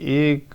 1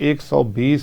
120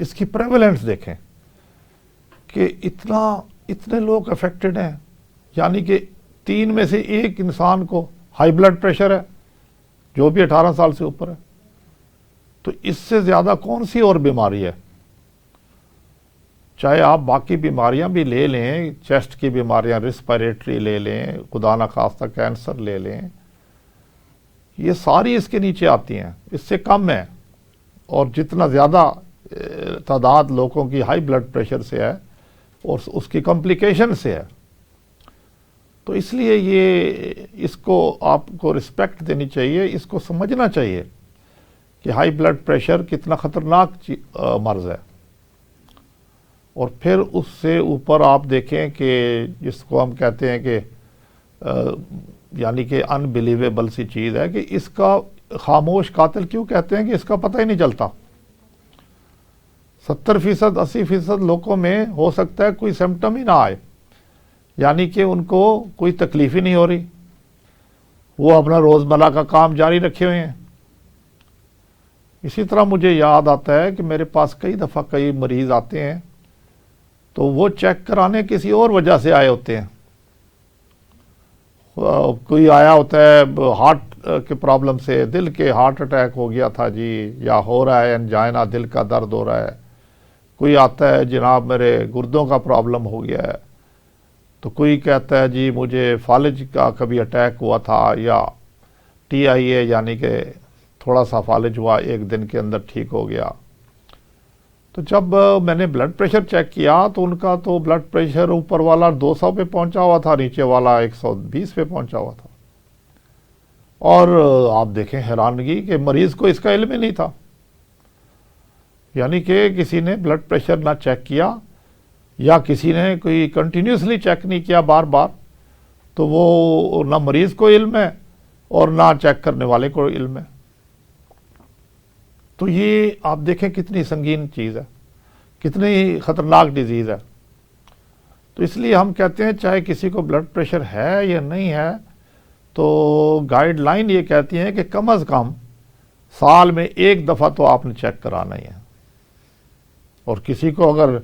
اس کی پریولنس دیکھیں کہ اتنے لوگ افیکٹڈ ہیں، یعنی کہ 3 میں سے 1 انسان کو ہائی بلڈ پریشر ہے جو بھی 18 سال سے اوپر ہے. تو اس سے زیادہ کون سی اور بیماری ہے؟ چاہے آپ باقی بیماریاں بھی لے لیں، چیسٹ کی بیماریاں، ریسپائریٹری لے لیں، خدا نخواستہ کینسر لے لیں، یہ ساری اس کے نیچے آتی ہیں، اس سے کم ہے. اور جتنا زیادہ تعداد لوگوں کی ہائی بلڈ پریشر سے ہے اور اس کی کمپلیکیشن سے ہے. تو اس لیے اس کو آپ کو رسپیکٹ دینی چاہیے، اس کو سمجھنا چاہیے کہ ہائی بلڈ پریشر کتنا خطرناک مرض ہے. اور پھر اس سے اوپر آپ دیکھیں کہ جس کو ہم کہتے ہیں کہ یعنی کہ انبلیویبل سی چیز ہے کہ اس کا خاموش قاتل کیوں کہتے ہیں کہ اس کا پتہ ہی نہیں چلتا. 70%، 80% لوگوں میں ہو سکتا ہے کوئی سمپٹم ہی نہ آئے، یعنی کہ ان کو کوئی تکلیف ہی نہیں ہو رہی، وہ اپنا روزمرہ کا کام جاری رکھے ہوئے ہیں. اسی طرح مجھے یاد آتا ہے کہ میرے پاس کئی دفعہ کئی مریض آتے ہیں تو وہ چیک کرانے کسی اور وجہ سے آئے ہوتے ہیں. کوئی آیا ہوتا ہے ہارٹ کے پرابلم سے، دل کے ہارٹ اٹیک ہو گیا تھا جی، یا ہو رہا ہے انجائنا، دل کا درد ہو رہا ہے. کوئی آتا ہے جناب میرے گردوں کا پرابلم ہو گیا ہے. تو کوئی کہتا ہے جی مجھے فالج کا کبھی اٹیک ہوا تھا، یا TIA یعنی کہ تھوڑا سا فالج ہوا، 1 دن کے اندر ٹھیک ہو گیا. تو جب میں نے بلڈ پریشر چیک کیا تو ان کا تو بلڈ پریشر اوپر والا 200 پہ پہنچا ہوا تھا، نیچے والا 120 پہ پہنچا ہوا تھا. اور آپ دیکھیں حیرانگی کہ مریض کو اس کا علم ہی نہیں تھا، یعنی کہ کسی نے بلڈ پریشر نہ چیک کیا، یا کسی نے کوئی کنٹینیوسلی چیک نہیں کیا بار بار. تو وہ نہ مریض کو علم ہے اور نہ چیک کرنے والے کو علم ہے. تو یہ آپ دیکھیں کتنی سنگین چیز ہے، کتنی خطرناک ڈیزیز ہے. تو اس لیے ہم کہتے ہیں چاہے کسی کو بلڈ پریشر ہے یا نہیں ہے، تو گائیڈ لائن یہ کہتی ہیں کہ کم از کم سال میں 1 دفعہ تو آپ نے چیک کرانا ہی ہے. اور کسی کو اگر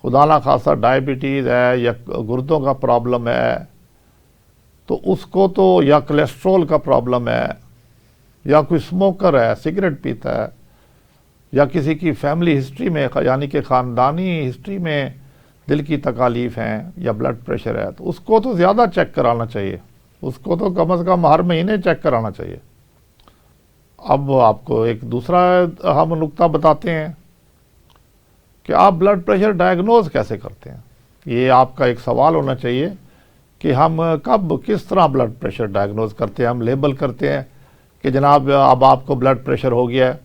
خدا نہ خواستہ ڈائبٹیز ہے یا گردوں کا پرابلم ہے تو اس کو تو، یا کولیسٹرول کا پرابلم ہے، یا کوئی اسموکر ہے، سگریٹ پیتا ہے، یا کسی کی فیملی ہسٹری میں یعنی کہ خاندانی ہسٹری میں دل کی تکالیف ہیں یا بلڈ پریشر ہے، تو اس کو تو زیادہ چیک کرانا چاہیے، اس کو تو کم از کم ہر مہینے چیک کرانا چاہیے. اب آپ کو ایک دوسرا ہم نکتہ بتاتے ہیں کہ آپ بلڈ پریشر ڈائیگنوز کیسے کرتے ہیں. یہ آپ کا ایک سوال ہونا چاہیے کہ ہم کب کس طرح بلڈ پریشر ڈائیگنوز کرتے ہیں. ہم لیبل کرتے ہیں کہ جناب اب آپ کو بلڈ پریشر ہو گیا ہے،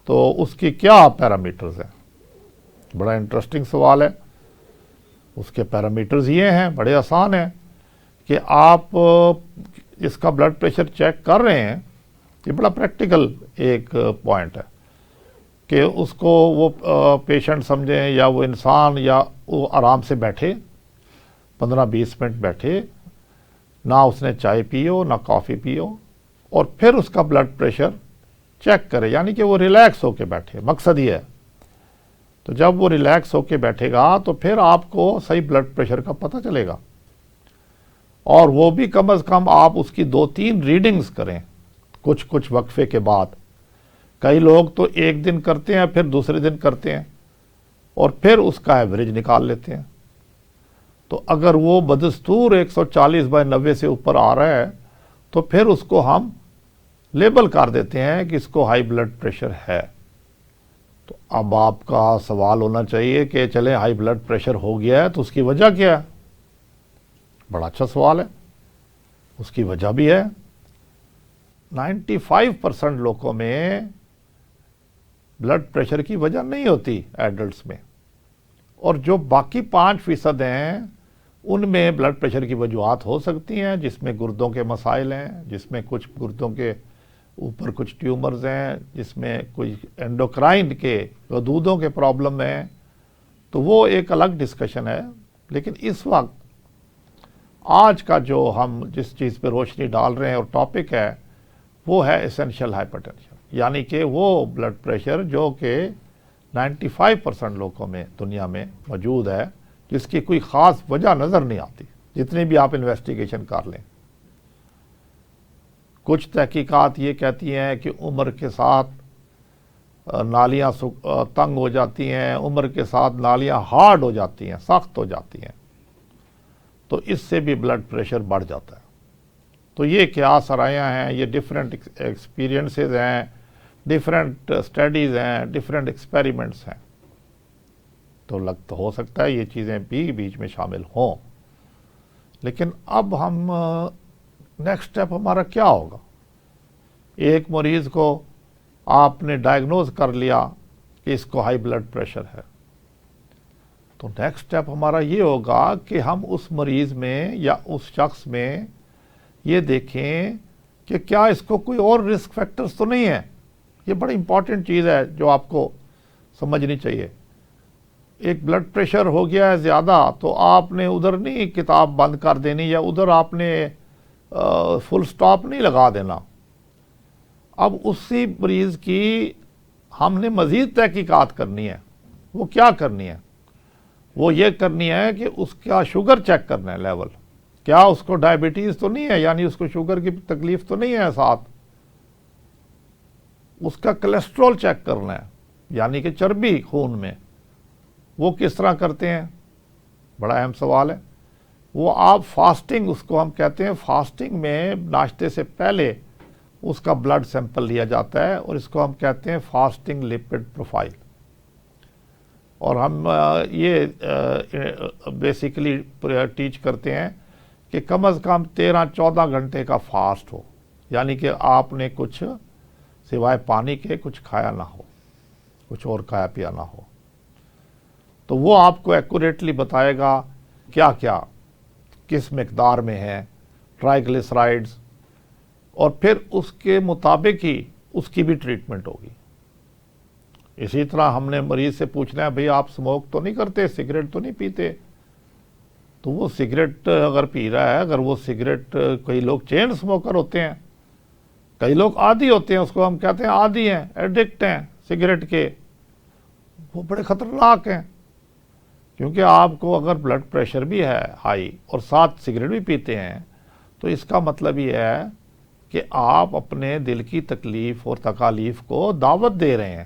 تو اس کی کیا پیرامیٹرز ہیں؟ بڑا انٹرسٹنگ سوال ہے. اس کے پیرامیٹرز یہ ہیں، بڑے آسان ہیں، کہ آپ اس کا بلڈ پریشر چیک کر رہے ہیں. یہ بڑا پریکٹیکل ایک پوائنٹ ہے کہ اس کو وہ پیشنٹ سمجھیں یا وہ انسان یا وہ آرام سے بیٹھے، 15-20 منٹ بیٹھے، نہ اس نے چائے پیو نہ کافی پیو، اور پھر اس کا بلڈ پریشر چیک کرے، یعنی کہ وہ ریلیکس ہو کے بیٹھے. مقصد یہ ہے. تو جب وہ ریلیکس ہو کے بیٹھے گا تو پھر آپ کو صحیح بلڈ پریشر کا پتہ چلے گا. اور وہ بھی کم از کم آپ اس کی 2-3 ریڈنگز کریں کچھ وقفے کے بعد. کئی لوگ تو 1 دن کرتے ہیں، پھر دوسرے دن کرتے ہیں، اور پھر اس کا ایوریج نکال لیتے ہیں. تو اگر وہ بدستور 140/90 سے اوپر آ رہا ہے تو پھر اس کو ہم لیبل کر دیتے ہیں کہ اس کو ہائی بلڈ پریشر ہے. تو اب آپ کا سوال ہونا چاہیے کہ چلیں ہائی بلڈ پریشر ہو گیا ہے تو اس کی وجہ کیا ہے؟ بڑا اچھا سوال ہے. اس کی وجہ بھی ہے. 95% لوگوں میں بلڈ پریشر کی وجہ نہیں ہوتی ایڈلٹس میں، اور جو باقی 5% ہیں ان میں بلڈ پریشر کی وجوہات ہو سکتی ہیں، جس میں گردوں کے مسائل ہیں، جس میں کچھ گردوں کے اوپر کچھ ٹیومرز ہیں، جس میں کچھ اینڈوکرائن کے غدودوں کے پرابلم ہیں. تو وہ ایک الگ ڈسکشن ہے. لیکن اس وقت آج کا جو ہم جس چیز پہ روشنی ڈال رہے ہیں اور ٹاپک ہے وہ ہے ایسینشیل ہائپر ٹینشن، یعنی کہ وہ بلڈ پریشر جو کہ 95% لوگوں میں دنیا میں موجود ہے جس کی کوئی خاص وجہ نظر نہیں آتی، جتنی بھی آپ انویسٹیگیشن کر لیں۔ کچھ تحقیقات یہ کہتی ہیں کہ عمر کے ساتھ نالیاں تنگ ہو جاتی ہیں، عمر کے ساتھ نالیاں ہارڈ ہو جاتی ہیں، سخت ہو جاتی ہیں، تو اس سے بھی بلڈ پریشر بڑھ جاتا ہے۔ تو یہ کیا سرائیاں ہیں، یہ ڈیفرنٹ ایکسپیرینسز ہیں، ڈیفرنٹ اسٹڈیز ہیں، ڈیفرنٹ ایکسپیریمنٹس ہیں، تو ہو سکتا ہے یہ چیزیں بھی بیچ میں شامل ہوں۔ لیکن اب ہم نیکسٹ اسٹیپ ہمارا کیا ہوگا؟ ایک مریض کو آپ نے ڈائگنوز کر لیا کہ اس کو ہائی بلڈ پریشر ہے، تو نیکسٹ اسٹیپ ہمارا یہ ہوگا کہ ہم اس مریض میں یا اس شخص میں یہ دیکھیں کہ کیا اس کو کوئی اور رسک فیکٹرز تو نہیں ہے۔ یہ بڑی امپورٹنٹ چیز ہے جو آپ کو سمجھنی چاہیے۔ ایک بلڈ پریشر ہو گیا ہے زیادہ تو آپ نے ادھر نہیں کتاب بند کر دینی یا ادھر آپ نے فل سٹاپ نہیں لگا دینا۔ اب اسی مریض کی ہم نے مزید تحقیقات کرنی ہے۔ وہ کیا کرنی ہے؟ وہ یہ کرنی ہے کہ اس کا شوگر چیک کرنا ہے لیول، کیا اس کو ڈائبٹیز تو نہیں ہے، یعنی اس کو شوگر کی تکلیف تو نہیں ہے ساتھ۔ اس کا کولیسٹرول چیک کرنا ہے، یعنی کہ چربی خون میں، وہ کس طرح کرتے ہیں؟ بڑا اہم سوال ہے۔ وہ آپ فاسٹنگ، اس کو ہم کہتے ہیں فاسٹنگ میں ناشتے سے پہلے اس کا بلڈ سیمپل لیا جاتا ہے، اور اس کو ہم کہتے ہیں فاسٹنگ لپڈ پروفائل۔ اور ہم یہ بیسیکلی ٹیچ کرتے ہیں کہ کم از کم 13-14 گھنٹے کا فاسٹ ہو، یعنی کہ آپ نے کچھ سوائے پانی کے کچھ کھایا نہ ہو، کچھ اور کھایا پیا نہ ہو۔ تو وہ آپ کو ایکوریٹلی بتائے گا کیا کیا کس مقدار میں ہے ٹرائیگلیسرائڈز، اور پھر اس کے مطابق ہی اس کی بھی ٹریٹمنٹ ہوگی۔ اسی طرح ہم نے مریض سے پوچھنا ہے بھئی آپ سموک تو نہیں کرتے، سگریٹ تو نہیں پیتے؟ تو وہ سگریٹ اگر پی رہا ہے، اگر وہ سگریٹ، کئی لوگ چین سموکر ہوتے ہیں، کئی لوگ عادی ہوتے ہیں، اس کو ہم کہتے ہیں عادی ہیں، ایڈکٹ ہیں سگریٹ کے، وہ بڑے خطرناک ہیں، کیونکہ آپ کو اگر بلڈ پریشر بھی ہے ہائی اور ساتھ سگریٹ بھی پیتے ہیں تو اس کا مطلب یہ ہے کہ آپ اپنے دل کی تکلیف اور تکالیف کو دعوت دے رہے ہیں،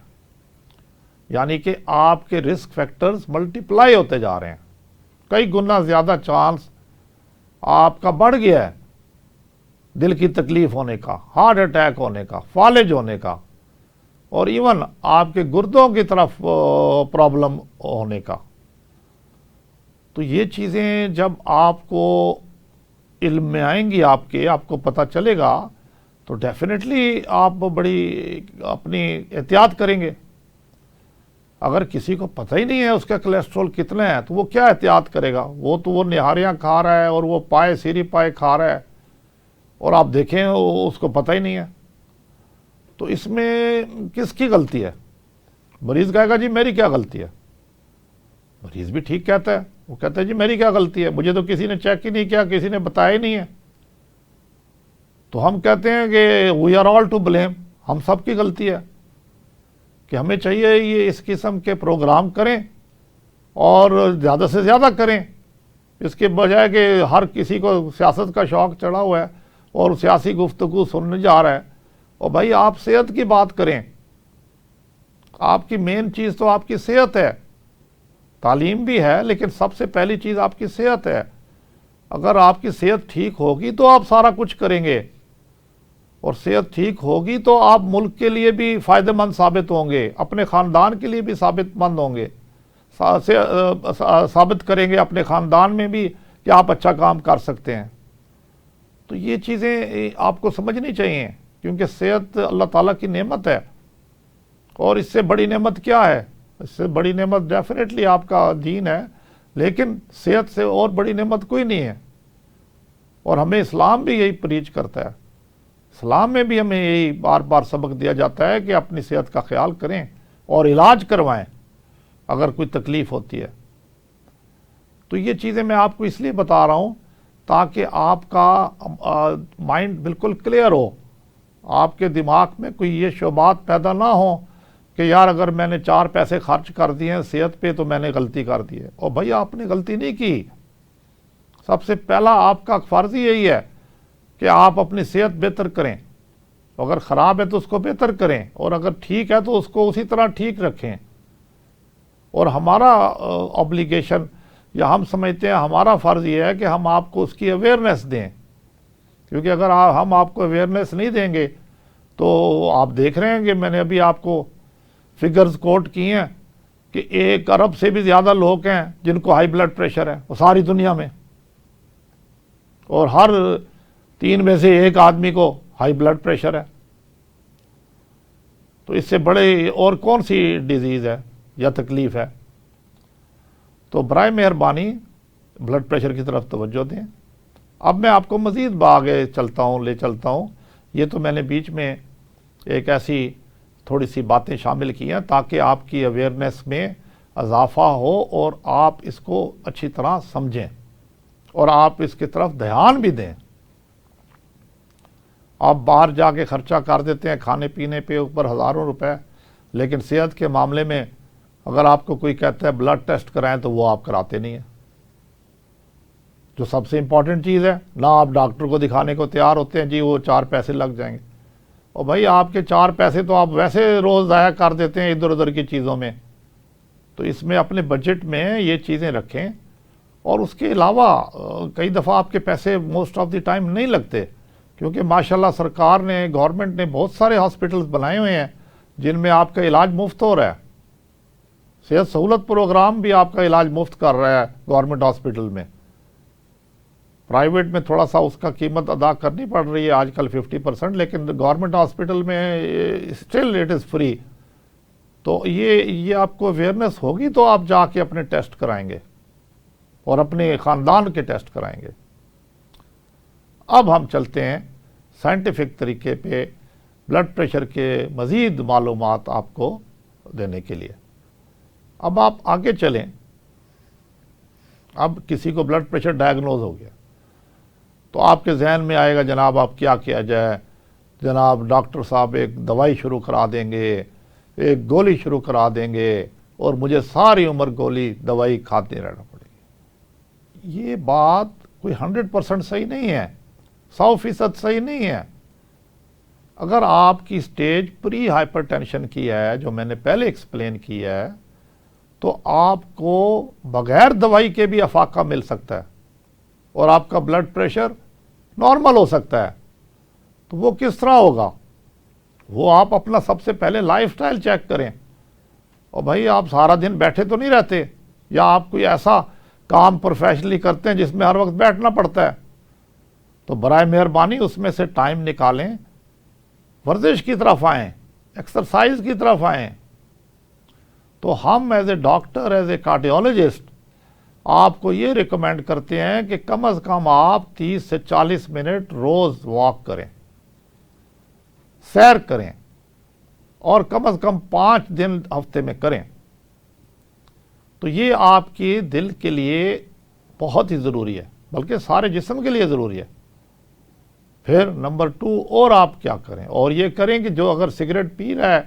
یعنی کہ آپ کے رسک فیکٹرز ملٹیپلائی ہوتے جا رہے ہیں، کئی گنا زیادہ چانس آپ کا بڑھ گیا ہے دل کی تکلیف ہونے کا، ہارٹ اٹیک ہونے کا، فالج ہونے کا، اور ایون آپ کے گردوں کی طرف پرابلم ہونے کا۔ تو یہ چیزیں جب آپ کو علم میں آئیں گی، آپ کو پتہ چلے گا، تو ڈیفینیٹلی آپ بڑی اپنی احتیاط کریں گے۔ اگر کسی کو پتہ ہی نہیں ہے اس کا کولیسٹرول کتنا ہے تو وہ کیا احتیاط کرے گا؟ وہ نہاریاں کھا رہا ہے اور وہ سیری پائے کھا رہا ہے، اور آپ دیکھیں اس کو پتہ ہی نہیں ہے، تو اس میں کس کی غلطی ہے؟ مریض کہے گا جی میری کیا غلطی ہے؟ مریض بھی ٹھیک کہتا ہے، وہ کہتا ہے جی میری کیا غلطی ہے، مجھے تو کسی نے چیک ہی نہیں کیا، کسی نے بتایا ہی نہیں ہے۔ تو ہم کہتے ہیں کہ we are all to blame, ہم سب کی غلطی ہے، کہ ہمیں چاہیے یہ اس قسم کے پروگرام کریں اور زیادہ سے زیادہ کریں، اس کے بجائے کہ ہر کسی کو سیاست کا شوق چڑھا ہوا ہے اور سیاسی گفتگو سننے جا رہا ہے۔ اور بھائی آپ صحت کی بات کریں، آپ کی مین چیز تو آپ کی صحت ہے، تعلیم بھی ہے لیکن سب سے پہلی چیز آپ کی صحت ہے۔ اگر آپ کی صحت ٹھیک ہوگی تو آپ سارا کچھ کریں گے، اور صحت ٹھیک ہوگی تو آپ ملک کے لیے بھی فائدہ مند ثابت ہوں گے، اپنے خاندان کے لیے بھی ثابت مند ہوں گے، ثابت کریں گے اپنے خاندان میں بھی کہ آپ اچھا کام کر سکتے ہیں۔ تو یہ چیزیں آپ کو سمجھنی چاہیے، کیونکہ صحت اللہ تعالیٰ کی نعمت ہے، اور اس سے بڑی نعمت کیا ہے؟ اس سے بڑی نعمت ڈیفینیٹلی آپ کا دین ہے، لیکن صحت سے اور بڑی نعمت کوئی نہیں ہے۔ اور ہمیں اسلام بھی یہی پریچ کرتا ہے، اسلام میں بھی ہمیں یہی بار بار سبق دیا جاتا ہے کہ اپنی صحت کا خیال کریں اور علاج کروائیں اگر کوئی تکلیف ہوتی ہے۔ تو یہ چیزیں میں آپ کو اس لیے بتا رہا ہوں تاکہ آپ کا مائنڈ بالکل کلیئر ہو، آپ کے دماغ میں کوئی یہ شبہات پیدا نہ ہوں کہ یار اگر میں نے 4 پیسے خرچ کر دیے ہیں صحت پہ تو میں نے غلطی کر دی ہے. اور بھائی آپ نے غلطی نہیں کی. سب سے پہلا آپ کا فرض یہی ہے کہ آپ اپنی صحت بہتر کریں. اگر خراب ہے تو اس کو بہتر کریں, اور اگر ٹھیک ہے تو اس کو اسی طرح ٹھیک رکھیں. اور ہمارا اوبلیگیشن, یا ہم سمجھتے ہیں ہمارا فرض یہ ہے کہ ہم آپ کو اس کی اویئرنیس دیں, کیونکہ اگر ہم آپ کو اویئرنیس نہیں دیں گے تو آپ دیکھ رہے ہیں کہ میں نے ابھی آپ کو فگرز کوٹ کی ہیں کہ 1 ارب سے بھی زیادہ لوگ ہیں جن کو ہائی بلڈ پریشر ہے, وہ ساری دنیا میں, اور ہر 3 میں سے 1 آدمی کو ہائی بلڈ پریشر ہے. تو اس سے بڑے اور کون سی ڈیزیز ہے یا تکلیف ہے؟ تو برائے مہربانی بلڈ پریشر کی طرف توجہ دیں. اب میں آپ کو مزید آگے لے چلتا ہوں. یہ تو میں نے بیچ میں ایک ایسی تھوڑی سی باتیں شامل کی ہیں تاکہ آپ کی اویئرنیس میں اضافہ ہو اور آپ اس کو اچھی طرح سمجھیں اور آپ اس کی طرف دھیان بھی دیں. آپ باہر جا کے خرچہ کر دیتے ہیں کھانے پینے پہ اوپر ہزاروں روپے, لیکن صحت کے معاملے میں اگر آپ کو کوئی کہتا ہے بلڈ ٹیسٹ کرائیں تو وہ آپ کراتے نہیں ہیں, جو سب سے امپورٹنٹ چیز ہے. نہ آپ ڈاکٹر کو دکھانے کو تیار ہوتے ہیں, جی وہ 4 پیسے لگ جائیں گے. اور بھائی آپ کے 4 پیسے تو آپ ویسے روز ضائع کر دیتے ہیں ادھر ادھر کی چیزوں میں. تو اس میں اپنے بجٹ میں یہ چیزیں رکھیں. اور اس کے علاوہ کئی دفعہ آپ کے پیسے موسٹ آف دی ٹائم نہیں لگتے, کیونکہ ماشاءاللہ سرکار نے, گورنمنٹ نے بہت سارے ہاسپٹلز بنائے ہوئے ہیں جن میں آپ کا علاج مفت ہو رہا ہے. صحت سہولت پروگرام بھی آپ کا علاج مفت کر رہا ہے گورنمنٹ ہاسپٹل میں. پرائیویٹ میں تھوڑا سا اس کا قیمت ادا کرنی پڑ رہی ہے آج کل 50%, لیکن گورنمنٹ ہاسپٹل میں اسٹل اٹ از فری. تو یہ آپ کو اویئرنیس ہوگی تو آپ جا کے اپنے ٹیسٹ کرائیں گے اور اپنے خاندان کے ٹیسٹ کرائیں گے. اب ہم چلتے ہیں سائنٹیفک طریقے پہ بلڈ پریشر کے مزید معلومات آپ کو دینے کے لیے. اب آپ آگے چلیں. اب کسی کو بلڈ پریشر ڈائیگنوز ہو گیا تو آپ کے ذہن میں آئے گا جناب آپ کیا کیا جائے. جناب ڈاکٹر صاحب ایک دوائی شروع کرا دیں گے, ایک گولی شروع کرا دیں گے, اور مجھے ساری عمر گولی دوائی کھاتے رہنا پڑے گی. یہ بات کوئی 100% صحیح نہیں ہے, 100% صحیح نہیں ہے. اگر آپ کی سٹیج پری ہائپر ٹینشن کی ہے, جو میں نے پہلے ایکسپلین کی ہے, تو آپ کو بغیر دوائی کے بھی افاقہ مل سکتا ہے اور آپ کا بلڈ پریشر نارمل ہو سکتا ہے. تو وہ کس طرح ہوگا؟ وہ آپ اپنا سب سے پہلے لائف سٹائل چیک کریں. اور بھائی آپ سارا دن بیٹھے تو نہیں رہتے, یا آپ کوئی ایسا کام پروفیشنلی کرتے ہیں جس میں ہر وقت بیٹھنا پڑتا ہے, تو برائے مہربانی اس میں سے ٹائم نکالیں, ورزش کی طرف آئیں, ایکسرسائز کی طرف آئیں. تو ہم as a doctor, as a cardiologist آپ کو یہ ریکمینڈ کرتے ہیں کہ کم از کم آپ 30 سے 40 منٹ روز واک کریں, سیر کریں, اور کم از کم 5 دن ہفتے میں کریں. تو یہ آپ کے دل کے لیے بہت ہی ضروری ہے, بلکہ سارے جسم کے لیے ضروری ہے. پھر نمبر 2 اور آپ کیا کریں, اور یہ کریں کہ جو اگر سگریٹ پی رہا ہے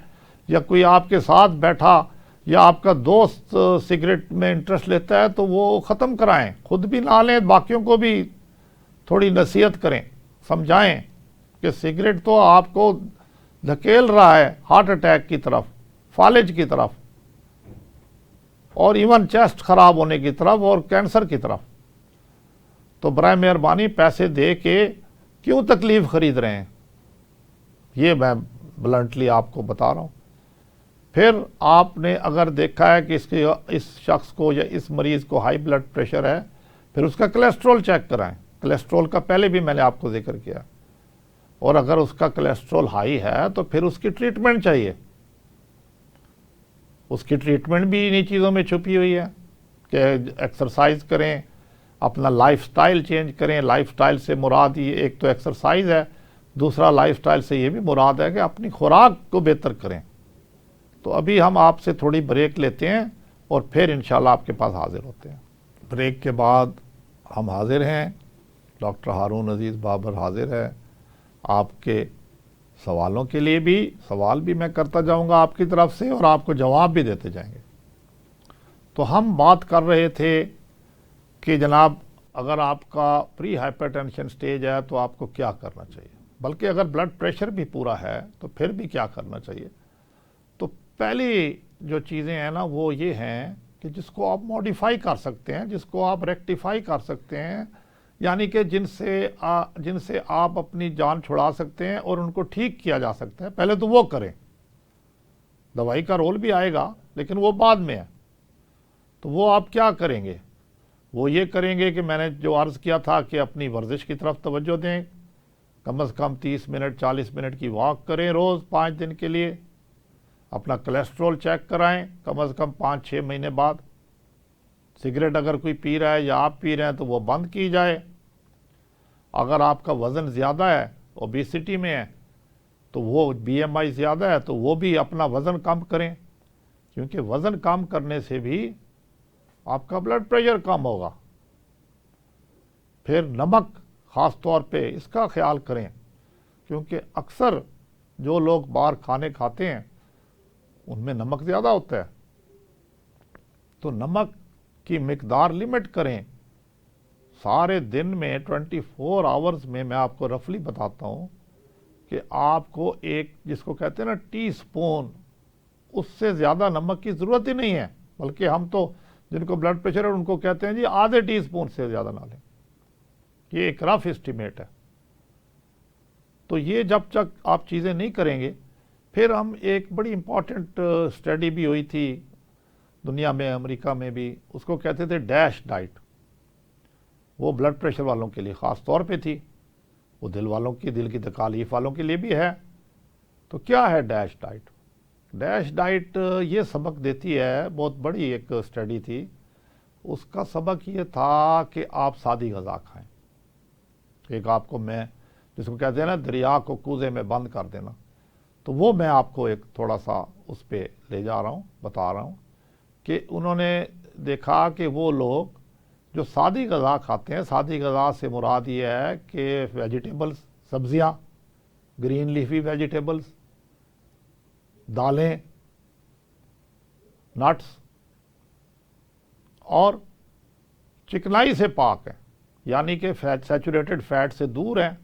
یا کوئی آپ کے ساتھ بیٹھا یا آپ کا دوست سگریٹ میں انٹرسٹ لیتا ہے تو وہ ختم کرائیں, خود بھی نہ لیں, باقیوں کو بھی تھوڑی نصیحت کریں, سمجھائیں کہ سگریٹ تو آپ کو دھکیل رہا ہے ہارٹ اٹیک کی طرف, فالج کی طرف, اور ایون چیسٹ خراب ہونے کی طرف اور کینسر کی طرف. تو برائے مہربانی پیسے دے کے کیوں تکلیف خرید رہے ہیں, یہ میں بلنٹلی آپ کو بتا رہا ہوں. پھر آپ نے اگر دیکھا ہے کہ اس شخص کو یا اس مریض کو ہائی بلڈ پریشر ہے, پھر اس کا کولیسٹرول چیک کرائیں. کولیسٹرول کا پہلے بھی میں نے آپ کو ذکر کیا, اور اگر اس کا کولیسٹرول ہائی ہے تو پھر اس کی ٹریٹمنٹ چاہیے. اس کی ٹریٹمنٹ بھی انہی چیزوں میں چھپی ہوئی ہے کہ ایکسرسائز کریں, اپنا لائف سٹائل چینج کریں. لائف سٹائل سے مراد یہ ایک تو ایکسرسائز ہے, دوسرا لائف سٹائل سے یہ بھی مراد ہے کہ اپنی خوراک کو بہتر کریں. تو ابھی ہم آپ سے تھوڑی بریک لیتے ہیں اور پھر انشاءاللہ آپ کے پاس حاضر ہوتے ہیں. بریک کے بعد ہم حاضر ہیں, ڈاکٹر ہارون عزیز بابر حاضر ہے آپ کے سوالوں کے لیے بھی سوال بھی میں کرتا جاؤں گا آپ کی طرف سے اور آپ کو جواب بھی دیتے جائیں گے۔ تو ہم بات کر رہے تھے کہ جناب اگر آپ کا پری ہائپر ٹینشن سٹیج ہے تو آپ کو کیا کرنا چاہیے، بلکہ اگر بلڈ پریشر بھی پورا ہے تو پھر بھی کیا کرنا چاہیے۔ تو پہلی جو چیزیں ہیں نا وہ یہ ہیں کہ جس کو آپ موڈیفائی کر سکتے ہیں، جس کو آپ ریکٹیفائی کر سکتے ہیں، یعنی کہ جن سے آپ اپنی جان چھڑا سکتے ہیں اور ان کو ٹھیک کیا جا سکتا ہے، پہلے تو وہ کریں۔ دوائی کا رول بھی آئے گا لیکن وہ بعد میں ہے۔ تو وہ آپ کیا کریں گے؟ وہ یہ کریں گے کہ میں نے جو عرض کیا تھا کہ اپنی ورزش کی طرف توجہ دیں، کم از کم 30 منٹ 40 منٹ کی واک کریں روز 5 دن کے لیے، اپنا کولیسٹرول چیک کرائیں کم از کم 5-6 مہینے بعد، سگریٹ اگر کوئی پی رہا ہے یا آپ پی رہے ہیں تو وہ بند کی جائے، اگر آپ کا وزن زیادہ ہے، اوبیسٹی میں ہے، تو وہ BMI زیادہ ہے تو وہ بھی اپنا وزن کم کریں، کیونکہ وزن کم کرنے سے بھی آپ کا بلڈ پریشر کم ہوگا۔ پھر نمک خاص طور پہ اس کا خیال کریں، کیونکہ اکثر جو لوگ باہر کھانے کھاتے ہیں ان میں نمک زیادہ ہوتا ہے، تو نمک کی مقدار لمٹ کریں۔ سارے دن میں 24 آورز میں میں آپ کو رفلی بتاتا ہوں کہ آپ کو ایک جس کو کہتے ہیں نا ٹی سپون، اس سے زیادہ نمک کی ضرورت ہی نہیں ہے، بلکہ ہم تو جن کو بلڈ پریشر ہے ان کو کہتے ہیں جی آدھے ٹی سپون سے زیادہ نہ لیں، یہ ایک رف اسٹیمیٹ ہے۔ تو یہ جب تک آپ چیزیں نہیں کریں گے، پھر ہم ایک بڑی امپورٹنٹ اسٹڈی بھی ہوئی تھی دنیا میں، امریکہ میں بھی، اس کو کہتے تھے ڈیش ڈائٹ، وہ بلڈ پریشر والوں کے لیے خاص طور پہ تھی، وہ دل کی تکالیف والوں کے لیے بھی ہے۔ تو کیا ہے ڈیش ڈائٹ؟ ڈیش ڈائٹ یہ سبق دیتی ہے، بہت بڑی ایک اسٹڈی تھی، اس کا سبق یہ تھا کہ آپ سادی غذا کھائیں۔ ایک آپ کو میں جس کو کہتے ہیں نا دریا کو کوزے میں بند کر دینا، تو وہ میں آپ کو ایک تھوڑا سا اس پہ لے جا رہا ہوں، بتا رہا ہوں کہ انہوں نے دیکھا کہ وہ لوگ جو سادی غذا کھاتے ہیں، سادی غذا سے مراد یہ ہے کہ ویجیٹیبلز، سبزیاں، گرین لیفی ویجیٹیبلز، دالیں، نٹس، اور چکنائی سے پاک ہیں، یعنی کہ سیچوریٹڈ فیٹ سے دور ہیں،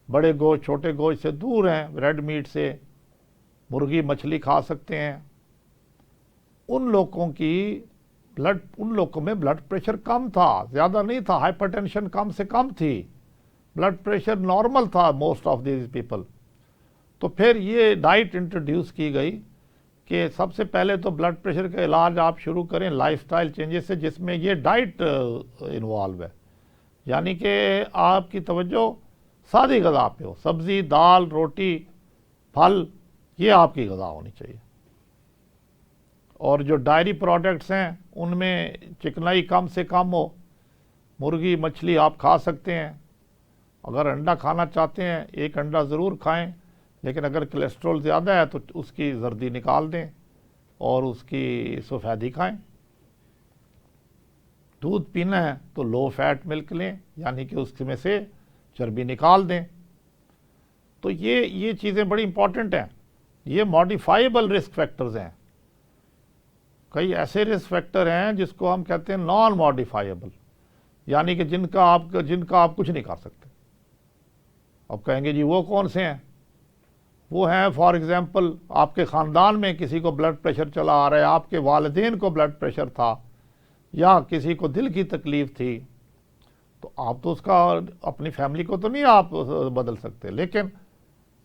بڑے گوشت چھوٹے گوشت سے دور ہیں، ریڈ میٹ سے، مرغی مچھلی کھا سکتے ہیں۔ ان لوگوں میں بلڈ پریشر کم تھا، زیادہ نہیں تھا، ہائپر ٹینشن کم سے کم تھی، بلڈ پریشر نارمل تھا موسٹ آف دیز پیپل۔ تو پھر یہ ڈائٹ انٹروڈیوس کی گئی کہ سب سے پہلے تو بلڈ پریشر کا علاج آپ شروع کریں لائف سٹائل چینجز سے، جس میں یہ ڈائٹ انوالو ہے، یعنی کہ آپ کی توجہ سادی غذا پہ ہو، سبزی، دال، روٹی، پھل، یہ آپ کی غذا ہونی چاہیے۔ اور جو ڈائری پروڈکٹس ہیں ان میں چکنائی کم سے کم ہو، مرغی مچھلی آپ کھا سکتے ہیں، اگر انڈا کھانا چاہتے ہیں ایک انڈا ضرور کھائیں، لیکن اگر کولیسٹرول زیادہ ہے تو اس کی زردی نکال دیں اور اس کی سفیدی کھائیں۔ دودھ پینا ہے تو لو فیٹ ملک لیں، یعنی کہ اس میں سے چربی نکال دیں۔ تو یہ چیزیں بڑی امپورٹنٹ ہیں، یہ ماڈیفائیبل رسک فیکٹرز ہیں۔ کئی ایسے رسک فیکٹر ہیں جس کو ہم کہتے ہیں نان ماڈیفائیبل، یعنی کہ جن کا آپ کچھ نہیں کر سکتے۔ اب کہیں گے جی وہ کون سے ہیں؟ وہ ہیں فار ایگزامپل آپ کے خاندان میں کسی کو بلڈ پریشر چلا آ رہا ہے، آپ کے والدین کو بلڈ پریشر تھا، یا کسی کو دل کی تکلیف تھی، تو آپ تو اس کا اپنی فیملی کو تو نہیں آپ بدل سکتے، لیکن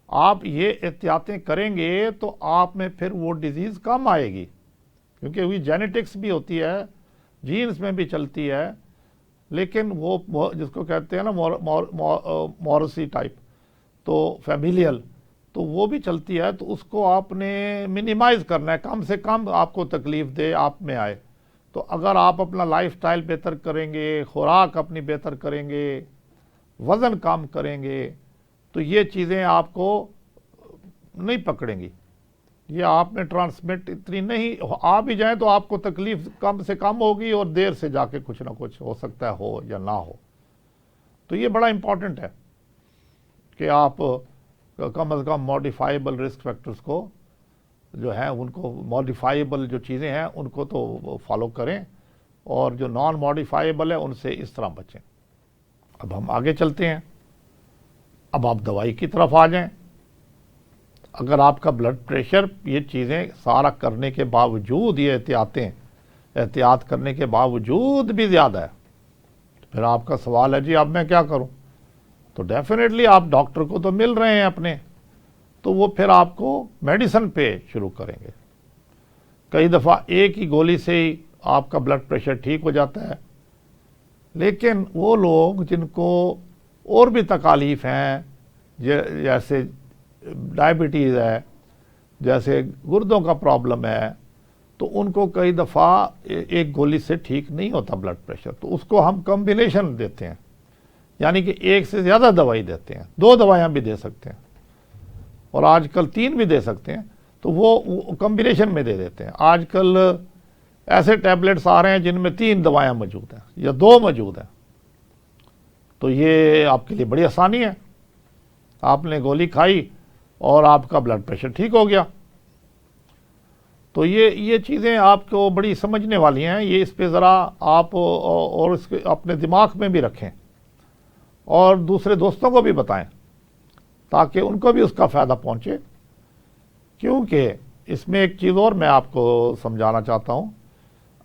آپ یہ احتیاطیں کریں گے تو آپ میں پھر وہ ڈیزیز کم آئے گی، کیونکہ وہی جینیٹکس بھی ہوتی ہے، جینز میں بھی چلتی ہے، لیکن وہ جس کو کہتے ہیں نا موروسی ٹائپ، تو فیملیل، تو وہ بھی چلتی ہے، تو اس کو آپ نے منیمائز کرنا ہے، کم سے کم آپ کو تکلیف دے آپ میں آئے۔ تو اگر آپ اپنا لائف سٹائل بہتر کریں گے، خوراک اپنی بہتر کریں گے، وزن کم کریں گے، تو یہ چیزیں آپ کو نہیں پکڑیں گی، یہ آپ میں ٹرانسمٹ اتنی نہیں آ بھی جائیں تو آپ کو تکلیف کم سے کم ہوگی، اور دیر سے جا کے کچھ نہ کچھ ہو سکتا ہے ہو یا نہ ہو۔ تو یہ بڑا امپورٹنٹ ہے کہ آپ کم از کم ماڈیفائیبل رسک فیکٹرز کو جو ہیں ان کو، ماڈیفائیبل جو چیزیں ہیں ان کو تو فالو کریں، اور جو نان ماڈیفائیبل ہے ان سے اس طرح بچیں۔ اب ہم آگے چلتے ہیں، اب آپ دوائی کی طرف آ جائیں۔ اگر آپ کا بلڈ پریشر یہ چیزیں سارا کرنے کے باوجود، یہ احتیاط کرنے کے باوجود بھی زیادہ ہے، پھر آپ کا سوال ہے جی اب میں کیا کروں؟ تو ڈیفینیٹلی آپ ڈاکٹر کو تو مل رہے ہیں اپنے، تو وہ پھر آپ کو میڈیسن پہ شروع کریں گے۔ کئی دفعہ ایک ہی گولی سے ہی آپ کا بلڈ پریشر ٹھیک ہو جاتا ہے، لیکن وہ لوگ جن کو اور بھی تکالیف ہیں، جیسے ڈائبٹیز ہے، جیسے گردوں کا پرابلم ہے، تو ان کو کئی دفعہ ایک گولی سے ٹھیک نہیں ہوتا بلڈ پریشر، تو اس کو ہم کمبینیشن دیتے ہیں، یعنی کہ ایک سے زیادہ دوائی دیتے ہیں، 2 دوائیاں بھی دے سکتے ہیں، اور آج کل 3 بھی دے سکتے ہیں، تو وہ کمبینیشن میں دے دیتے ہیں۔ آج کل ایسے ٹیبلٹس آ رہے ہیں جن میں 3 دوائیاں موجود ہیں یا 2 موجود ہیں، تو یہ آپ کے لیے بڑی آسانی ہے، آپ نے گولی کھائی اور آپ کا بلڈ پریشر ٹھیک ہو گیا۔ تو یہ چیزیں آپ کو بڑی سمجھنے والی ہیں، یہ اس پہ ذرا آپ اور اس کے اپنے دماغ میں بھی رکھیں اور دوسرے دوستوں کو بھی بتائیں تاکہ ان کو بھی اس کا فائدہ پہنچے۔ کیونکہ اس میں ایک چیز اور میں آپ کو سمجھانا چاہتا ہوں،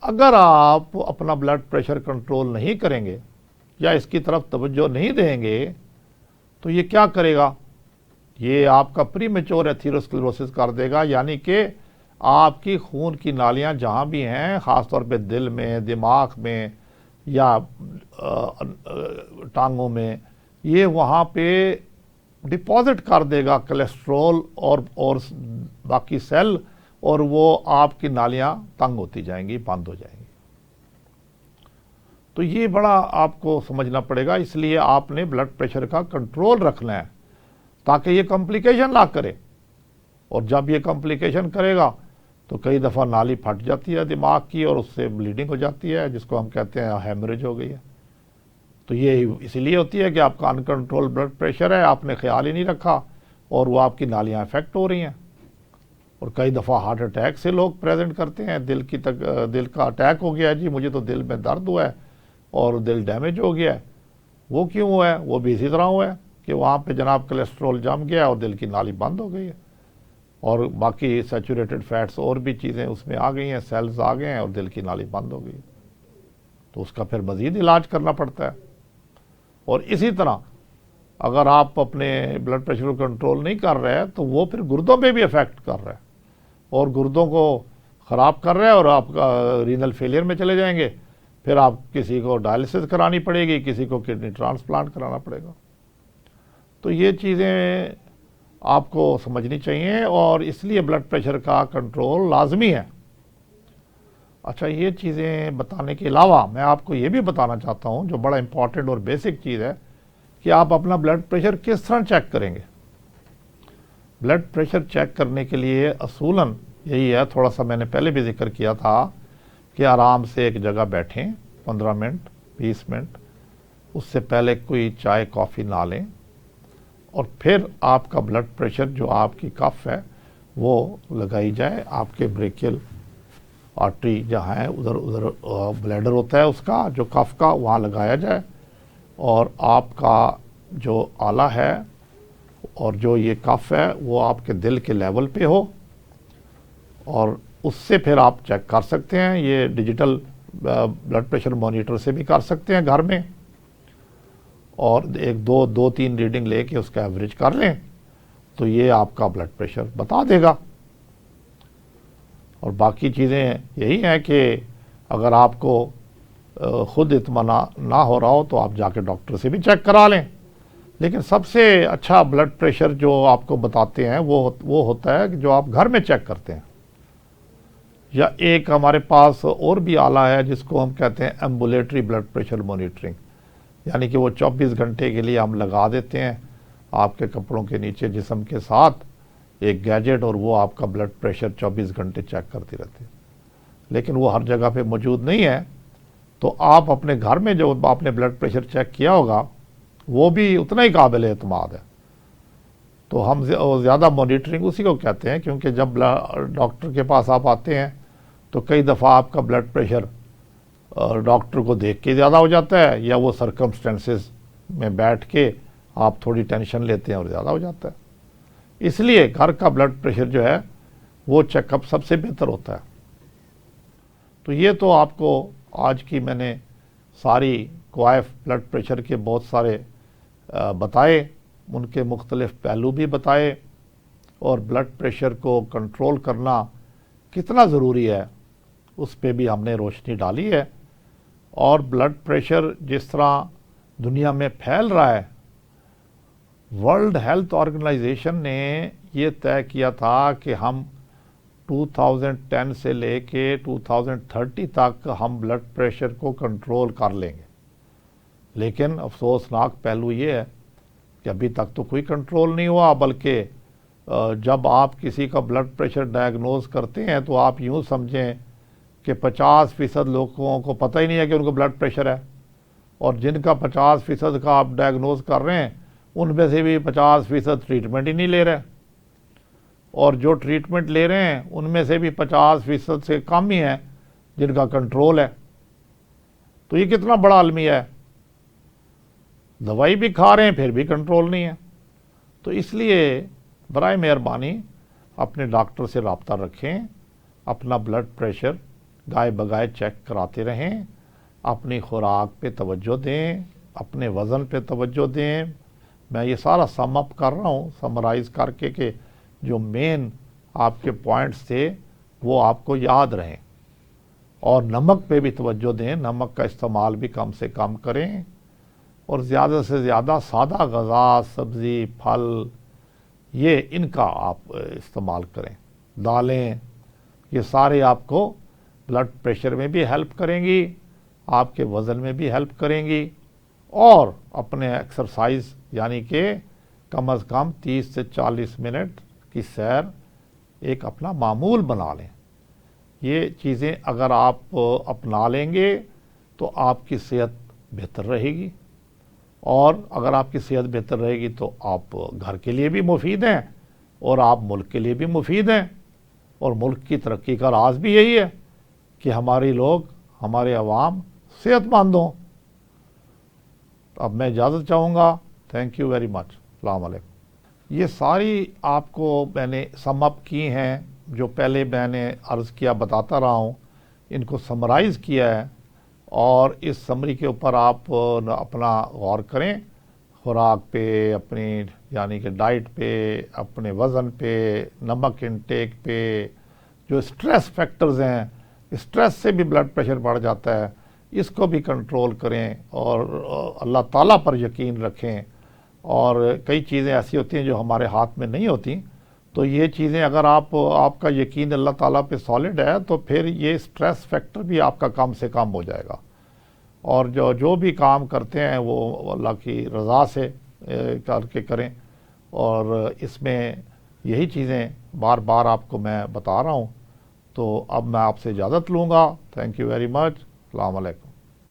اگر آپ اپنا بلڈ پریشر کنٹرول نہیں کریں گے یا اس کی طرف توجہ نہیں دیں گے تو یہ کیا کرے گا؟ یہ آپ کا پری میچور ایتھیروسکلیروسس کر دے گا، یعنی کہ آپ کی خون کی نالیاں جہاں بھی ہیں، خاص طور پہ دل میں، دماغ میں یا ٹانگوں میں، یہ وہاں پہ ڈپازٹ کر دے گا کولیسٹرول اور باقی سیل، اور وہ آپ کی نالیاں تنگ ہوتی جائیں گی، بند ہو جائیں گی۔ تو یہ بڑا آپ کو سمجھنا پڑے گا، اس لیے آپ نے بلڈ پریشر کا کنٹرول رکھنا ہے تاکہ یہ کمپلیکیشن نہ کرے، اور جب یہ کمپلیکیشن کرے گا تو کئی دفعہ نالی پھٹ جاتی ہے دماغ کی اور اس سے بلیڈنگ ہو جاتی ہے، جس کو ہم کہتے ہیں ہیمریج ہو گئی ہے۔ تو یہ اسی لیے ہوتی ہے کہ آپ کا انکنٹرول بلڈ پریشر ہے، آپ نے خیال ہی نہیں رکھا اور وہ آپ کی نالیاں افیکٹ ہو رہی ہیں۔ اور کئی دفعہ ہارٹ اٹیک سے لوگ پریزنٹ کرتے ہیں، دل کا اٹیک ہو گیا ہے، جی مجھے تو دل میں درد ہوا ہے اور دل ڈیمیج ہو گیا ہے۔ وہ کیوں ہوا ہے؟ وہ بھی اسی طرح ہوا ہے کہ وہاں پہ جناب کولیسٹرول جم گیا اور دل کی نالی بند ہو گئی ہے، اور باقی سیچوریٹڈ فیٹس اور بھی چیزیں اس میں آ گئی ہیں، سیلز آ گئے ہیں اور دل کی نالی بند ہو گئی، تو اس کا پھر مزید علاج کرنا پڑتا ہے۔ اور اسی طرح اگر آپ اپنے بلڈ پریشر کو کنٹرول نہیں کر رہے تو وہ پھر گردوں پہ بھی افیکٹ کر رہا ہے اور گردوں کو خراب کر رہا ہے، اور آپ کا رینل فیلئر میں چلے جائیں گے، پھر آپ کسی کو ڈائلسس کرانی پڑے گی، کسی کو کڈنی ٹرانسپلانٹ کرانا پڑے گا۔ تو یہ چیزیں آپ کو سمجھنی چاہیے، اور اس لیے بلڈ پریشر کا کنٹرول لازمی ہے۔ اچھا، یہ چیزیں بتانے کے علاوہ میں آپ کو یہ بھی بتانا چاہتا ہوں جو بڑا امپورٹنٹ اور بیسک چیز ہے کہ آپ اپنا بلڈ پریشر کس طرح چیک کریں گے۔ بلڈ پریشر چیک کرنے کے لیے اصولاً یہی ہے، تھوڑا سا میں نے پہلے بھی ذکر کیا تھا کہ آرام سے ایک جگہ بیٹھیں 15 منٹ 20 منٹ، اس سے پہلے کوئی چائے کافی نہ لیں، اور پھر آپ کا بلڈ پریشر جو آپ کی کف ہے وہ لگائی جائے، آپ کے بریکیل آرٹری جہاں ہے ادھر بلیڈر ہوتا ہے اس کا جو کف کا، وہاں لگایا جائے، اور آپ کا جو آلہ ہے اور جو یہ کف ہے وہ آپ کے دل کے لیول پہ ہو، اور اس سے پھر آپ چیک کر سکتے ہیں۔ یہ ڈیجیٹل بلڈ پریشر مانیٹر سے بھی کر سکتے ہیں گھر میں، اور ایک دو تین ریڈنگ لے کے اس کا ایوریج کر لیں تو یہ آپ کا بلڈ پریشر بتا دے گا۔ اور باقی چیزیں یہی ہیں کہ اگر آپ کو خود اطمینان نہ ہو رہا ہو تو آپ جا کے ڈاکٹر سے بھی چیک کرا لیں، لیکن سب سے اچھا بلڈ پریشر جو آپ کو بتاتے ہیں وہ ہوتا ہے کہ جو آپ گھر میں چیک کرتے ہیں، یا ایک ہمارے پاس اور بھی آلہ ہے جس کو ہم کہتے ہیں ایمبولیٹری بلڈ پریشر مانیٹرنگ، یعنی کہ وہ 24 گھنٹے کے لیے ہم لگا دیتے ہیں آپ کے کپڑوں کے نیچے جسم کے ساتھ ایک گیجٹ، اور وہ آپ کا بلڈ پریشر 24 گھنٹے چیک کرتی رہتی ہے، لیکن وہ ہر جگہ پہ موجود نہیں ہے۔ تو آپ اپنے گھر میں جو آپ نے بلڈ پریشر چیک کیا ہوگا وہ بھی اتنا ہی قابل اعتماد ہے، تو ہم زیادہ مانیٹرنگ اسی کو کہتے ہیں، کیونکہ جب ڈاکٹر کے پاس آپ آتے ہیں تو کئی دفعہ آپ کا بلڈ پریشر ڈاکٹر کو دیکھ کے زیادہ ہو جاتا ہے، یا وہ سرکمسٹینسز میں بیٹھ کے آپ تھوڑی ٹینشن لیتے ہیں اور زیادہ ہو جاتا ہے۔ اس لیے گھر کا بلڈ پریشر جو ہے وہ چیک اپ سب سے بہتر ہوتا ہے۔ تو یہ تو آپ کو آج کی میں نے ساری کوائف بلڈ پریشر کے بہت سارے بتائے، ان کے مختلف پہلو بھی بتائے، اور بلڈ پریشر کو کنٹرول کرنا کتنا ضروری ہے اس پہ بھی ہم نے روشنی ڈالی ہے۔ اور بلڈ پریشر جس طرح دنیا میں پھیل رہا ہے، ورلڈ ہیلتھ آرگنائزیشن نے یہ طے کیا تھا کہ ہم 2010 سے لے کے 2030 تک ہم بلڈ پریشر کو کنٹرول کر لیں گے، لیکن افسوسناک پہلو یہ ہے کہ ابھی تک تو کوئی کنٹرول نہیں ہوا، بلکہ جب آپ کسی کا بلڈ پریشر ڈائگنوز کرتے ہیں تو آپ یوں سمجھیں کہ 50% لوگوں کو پتہ ہی نہیں ہے کہ ان کو بلڈ پریشر ہے، اور جن کا 50% کا آپ ڈائگنوز کر رہے ہیں ان میں سے بھی 50% ٹریٹمنٹ ہی نہیں لے رہے، اور جو ٹریٹمنٹ لے رہے ہیں ان میں سے بھی 50% سے کم ہی ہیں جن کا کنٹرول ہے۔ تو یہ کتنا بڑا المیہ ہے، دوائی بھی کھا رہے ہیں پھر بھی کنٹرول نہیں ہے۔ تو اس لیے برائے مہربانی اپنے ڈاکٹر سے رابطہ رکھیں، اپنا بلڈ پریشر گائے بگائے چیک کراتے رہیں، اپنی خوراک پہ توجہ دیں، اپنے وزن پہ توجہ دیں۔ میں یہ سارا سم اپ کر رہا ہوں، سمرائز کر کے کہ جو مین آپ کے پوائنٹس تھے وہ آپ کو یاد رہیں، اور نمک پہ بھی توجہ دیں، نمک کا استعمال بھی کم سے کم کریں، اور زیادہ سے زیادہ سادہ غذا، سبزی، پھل، یہ ان کا آپ استعمال کریں، دالیں، یہ سارے آپ کو بلڈ پریشر میں بھی ہیلپ کریں گی، آپ کے وزن میں بھی ہیلپ کریں گی، اور اپنے ایکسرسائز یعنی کہ کم از کم 30 سے 40 منٹ کی سیر ایک اپنا معمول بنا لیں۔ یہ چیزیں اگر آپ اپنا لیں گے تو آپ کی صحت بہتر رہے گی، اور اگر آپ کی صحت بہتر رہے گی تو آپ گھر کے لیے بھی مفید ہیں اور آپ ملک کے لیے بھی مفید ہیں، اور ملک کی ترقی کا راز بھی یہی ہے کہ ہمارے لوگ، ہمارے عوام صحت مند ہوں۔ اب میں اجازت چاہوں گا، تھینک یو ویری مچ، السلام علیکم۔ یہ ساری آپ کو میں نے سم اپ کی ہیں، جو پہلے میں نے عرض کیا بتاتا رہا ہوں، ان کو سمرائز کیا ہے، اور اس سمری کے اوپر آپ اپنا غور کریں، خوراک پہ، اپنی یعنی کہ ڈائٹ پہ، اپنے وزن پہ، نمک انٹیک پہ، جو سٹریس فیکٹرز ہیں، سٹریس سے بھی بلڈ پریشر بڑھ جاتا ہے، اس کو بھی کنٹرول کریں، اور اللہ تعالیٰ پر یقین رکھیں۔ اور کئی چیزیں ایسی ہوتی ہیں جو ہمارے ہاتھ میں نہیں ہوتی، تو یہ چیزیں اگر آپ کا یقین اللہ تعالیٰ پہ سالڈ ہے تو پھر یہ سٹریس فیکٹر بھی آپ کا کم سے کم ہو جائے گا، اور جو بھی کام کرتے ہیں وہ اللہ کی رضا سے کر کے کریں۔ اور اس میں یہی چیزیں بار بار آپ کو میں بتا رہا ہوں۔ تو اب میں آپ سے اجازت لوں گا، تھینک یو ویری مچ، السلام علیکم۔